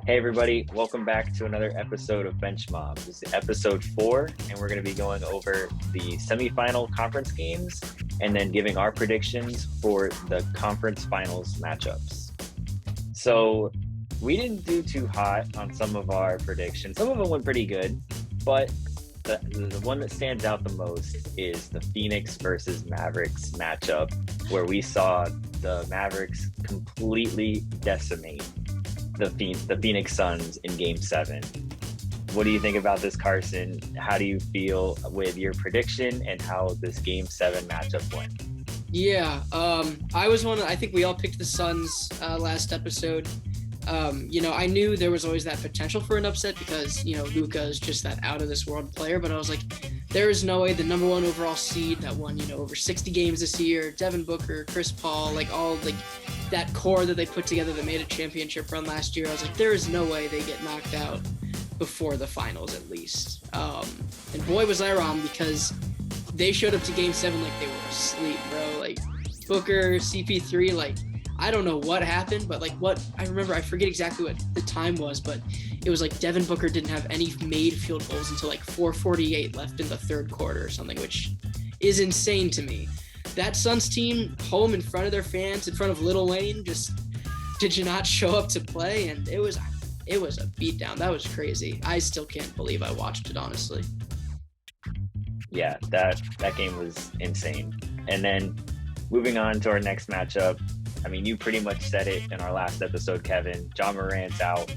Hey everybody, welcome back to another episode of Bench Mob. This is episode 4, and we're going to be going over the semifinal conference games and then giving our predictions for the conference finals matchups. So we didn't do too hot on some of our predictions. Some of them went pretty good, but the one that stands out the most is the Phoenix versus Mavericks matchup, where we saw the Mavericks completely decimate the Phoenix Suns in Game 7. What do you think about this, Carson? How do you feel with your prediction and how this Game 7 matchup went? Yeah, I think we all picked the Suns last episode. I knew there was always that potential for an upset because, Luka is just that out-of-this-world player. But I was like, there is no way the number one overall seed that won, over 60 games this year, Devin Booker, Chris Paul, that core that they put together that made a championship run last year. I was like, there is no way they get knocked out before the finals at least. And boy, was I wrong, because they showed up to Game 7 like they were asleep, bro. Like, Booker, CP3, I don't know what happened, but I forget exactly what the time was, but it was like Devin Booker didn't have any made field goals until 4:48 left in the third quarter or something, which is insane to me. That Suns team, home in front of their fans, in front of Lil Wayne, just did not show up to play, and it was a beatdown. That was crazy. I still can't believe I watched it, honestly. Yeah, that game was insane. And then moving on to our next matchup, I mean, you pretty much said it in our last episode, Kevin. Ja Morant's out.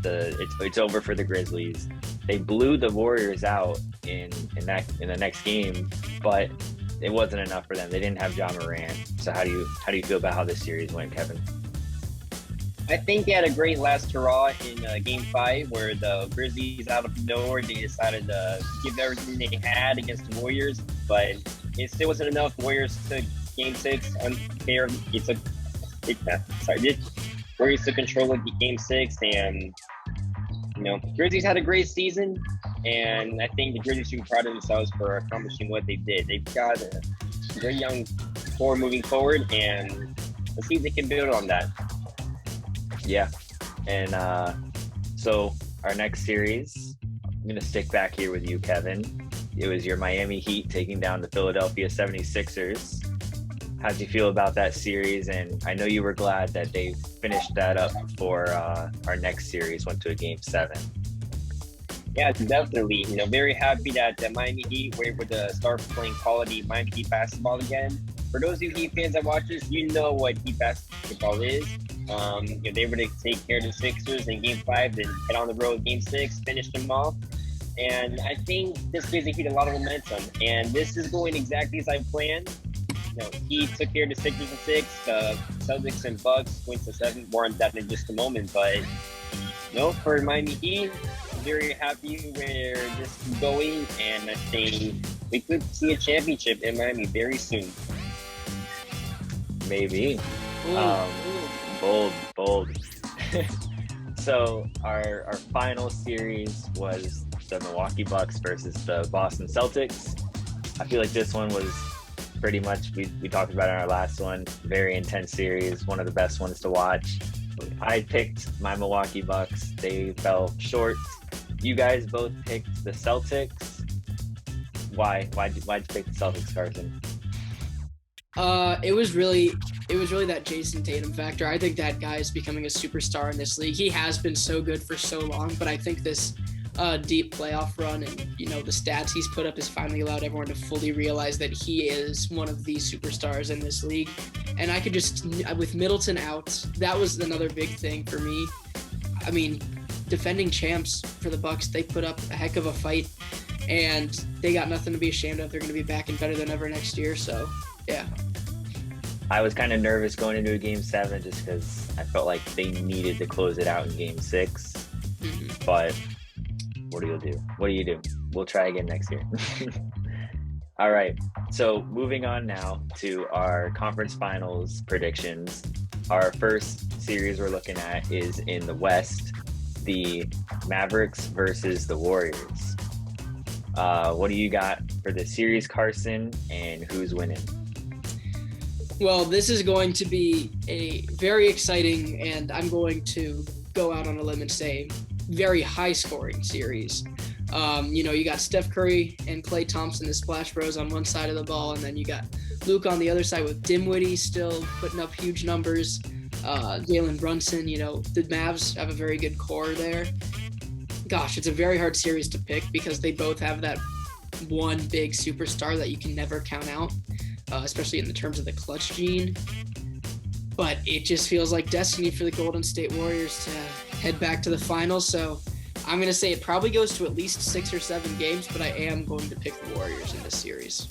It's over for the Grizzlies. They blew the Warriors out in the next game, but it wasn't enough for them. They didn't have Ja Morant. So how do you feel about how this series went, Kevin? I think they had a great last hurrah in Game 5, where the Grizzlies, out of nowhere, they decided to give everything they had against the Warriors, but it still wasn't enough. Warriors took Game 6 unfair. Warriors took control of Game 6, and Grizzlies had a great season, and I think the Grizzlies should be proud of themselves for accomplishing what they did. They've got a very young core moving forward, and let's see if they can build on that. Yeah, and so our next series, I'm going to stick back here with you, Kevin. It was your Miami Heat taking down the Philadelphia 76ers. How'd you feel about that series? And I know you were glad that they finished that up before our next series went to a Game 7. Yeah, definitely. Very happy that the Miami Heat were able to start playing quality Miami Heat basketball again. For those of you Heat fans that watch this, you know what Heat basketball is. They were to take care of the Sixers in Game 5, then head on the road Game 6, finish them off. And I think this gives the Heat a lot of momentum. And this is going exactly as I planned. Heat took care of the Sixers in 6. The Celtics and Bucks went to 7. More on that in just a moment. But for Miami Heat, I'm very happy where this is going, and I think we could see a championship in Miami very soon. Maybe. Bold. So our final series was the Milwaukee Bucks versus the Boston Celtics. I feel like this one was pretty much, we talked about it in our last one, very intense series, one of the best ones to watch. I picked my Milwaukee Bucks. They fell short. You guys both picked the Celtics. Why'd you pick the Celtics, Carson? It was really that Jason Tatum factor. I think that guy is becoming a superstar in this league. He has been so good for so long, but I think this deep playoff run and the stats he's put up has finally allowed everyone to fully realize that he is one of the superstars in this league. And I could just, with Middleton out, that was another big thing for me. I mean, defending champs for the Bucks, they put up a heck of a fight, and they got nothing to be ashamed of. They're going to be back and better than ever next year. So yeah. I was kind of nervous going into a Game 7 just because I felt like they needed to close it out in Game 6. Mm-hmm. But what do you do? We'll try again next year. All right. So moving on now to our conference finals predictions. Our first series we're looking at is in the West, the Mavericks versus the Warriors. What do you got for the series, Carson, and who's winning? Well, this is going to be a very exciting, and I'm going to go out on a limb and say very high scoring series. You got Steph Curry and Klay Thompson, the Splash Bros, on one side of the ball, and then you got Luke on the other side with Dinwiddie still putting up huge numbers. Jalen Brunson, the Mavs have a very good core there. Gosh, it's a very hard series to pick because they both have that one big superstar that you can never count out, especially in the terms of the clutch gene. But it just feels like destiny for the Golden State Warriors to head back to the finals. So I'm going to say it probably goes to at least 6 or 7 games, but I am going to pick the Warriors in this series.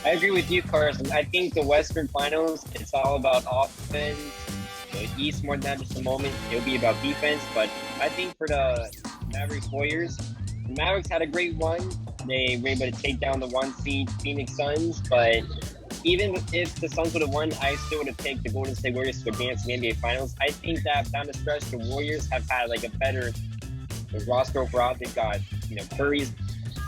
I agree with you, Carson. I think the Western Finals, it's all about offense. The East, more than just a moment, it'll be about defense. But I think for the Mavericks Warriors, the Mavericks had a great run. They were able to take down the 1 seed Phoenix Suns. But even if the Suns would have won, I still would have picked the Golden State Warriors to advance to the NBA Finals. I think that down the stretch, the Warriors have had like a better roster overall. They've got, Curry's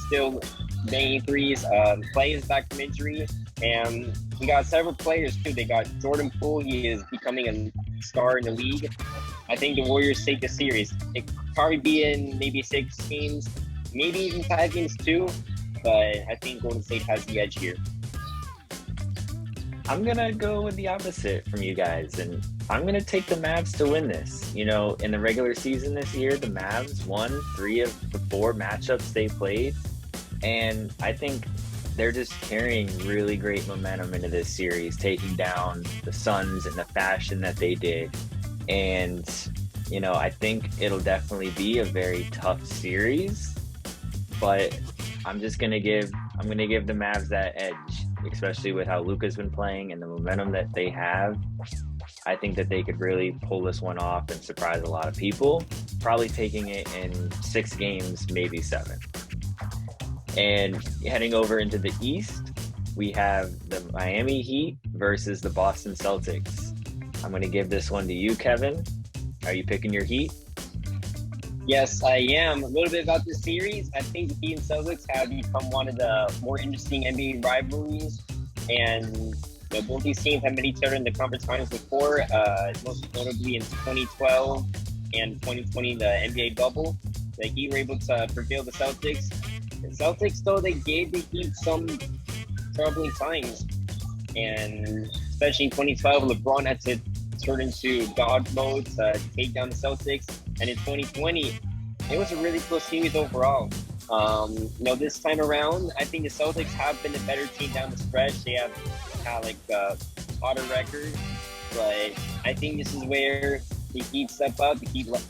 still banging threes. Klay is back from injury, and we got several players too. They got Jordan Poole. He is becoming a star in the league. I think the Warriors take the series. It could probably be in maybe 6 games, maybe even 5 games too. But I think Golden State has the edge here. I'm going to go with the opposite from you guys, and I'm going to take the Mavs to win this. In the regular season this year, the Mavs won 3 of the 4 matchups they played, and I think they're just carrying really great momentum into this series, taking down the Suns in the fashion that they did. And, I think it'll definitely be a very tough series, but I'm going to give the Mavs that edge, especially with how Luka's been playing and the momentum that they have. I think that they could really pull this one off and surprise a lot of people, probably taking it in 6 games, maybe 7. And heading over into the East, we have the Miami Heat versus the Boston Celtics. I'm going to give this one to you, Kevin. Are you picking your Heat? Yes, I am. A little bit about this series. I think the Heat and Celtics have become one of the more interesting NBA rivalries. And both these teams have met each other in the conference finals before, most notably in 2012 and 2020, the NBA bubble. The Heat were able to prevail the Celtics. The Celtics, though, they gave the Heat some troubling times. And especially in 2012, LeBron had to turn into God mode to take down the Celtics. And in 2020, it was a really close series overall. This time around, I think the Celtics have been a better team down the stretch. They have kind of like a hotter record, but I think this is where the Heat step up.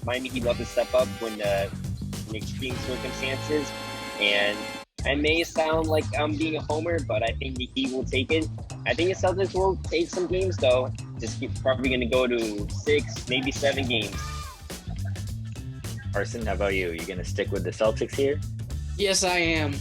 Miami Heat love to step up when in extreme circumstances. And I may sound like I'm being a homer, but I think the Heat will take it. I think the Celtics will take some games though. Just probably going to go to 6, maybe 7 games. Carson, how about you? You going to stick with the Celtics here? Yes, I am.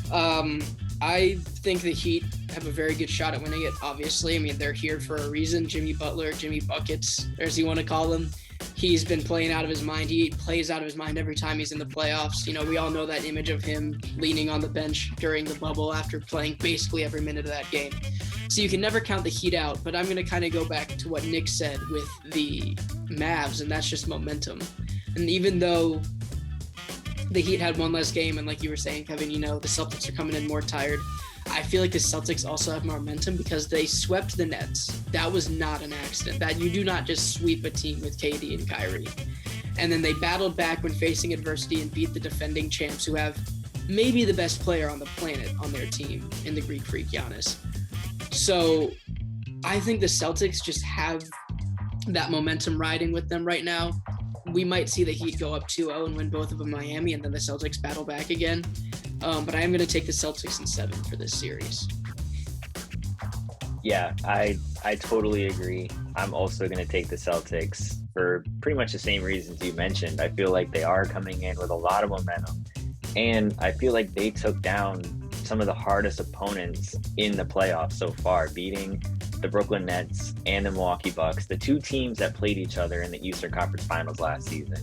I think the Heat have a very good shot at winning it, obviously. I mean, they're here for a reason. Jimmy Butler, Jimmy Buckets, as you want to call him. He's been playing out of his mind. He plays out of his mind every time he's in the playoffs. We all know that image of him leaning on the bench during the bubble after playing basically every minute of that game. So you can never count the Heat out, but I'm going to kind of go back to what Nick said with the Mavs, and that's just momentum. And even though the Heat had one less game, and like you were saying, Kevin, the Celtics are coming in more tired, I feel like the Celtics also have momentum because they swept the Nets. That was not an accident. That you do not just sweep a team with KD and Kyrie. And then they battled back when facing adversity and beat the defending champs, who have maybe the best player on the planet on their team in the Greek Freak, Giannis. So I think the Celtics just have that momentum riding with them right now. We might see the Heat go up 2-0 and win both of them in Miami, and then the Celtics battle back again. But I am going to take the Celtics in 7 for this series. Yeah, I totally agree. I'm also going to take the Celtics for pretty much the same reasons you mentioned. I feel like they are coming in with a lot of momentum, and I feel like they took down some of the hardest opponents in the playoffs so far, beating the Brooklyn Nets and the Milwaukee Bucks, the 2 teams that played each other in the Eastern Conference Finals last season.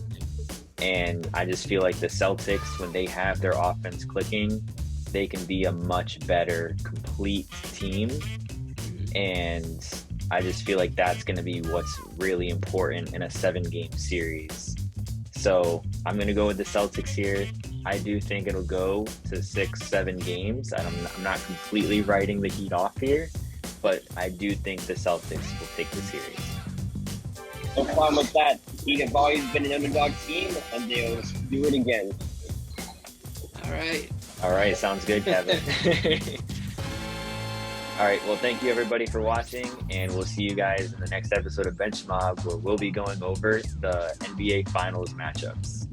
And I just feel like the Celtics, when they have their offense clicking, they can be a much better complete team. And I just feel like that's going to be what's really important in a 7-game series. So I'm going to go with the Celtics here. I do think it'll go to 6-7 games. And I'm not completely writing the Heat off here, but I do think the Celtics will take the series. No problem with that. Heat have always been an underdog team, and they'll do it again. All right, sounds good, Kevin. All right, well, thank you everybody for watching, and we'll see you guys in the next episode of Bench Mob, where we'll be going over the NBA Finals matchups.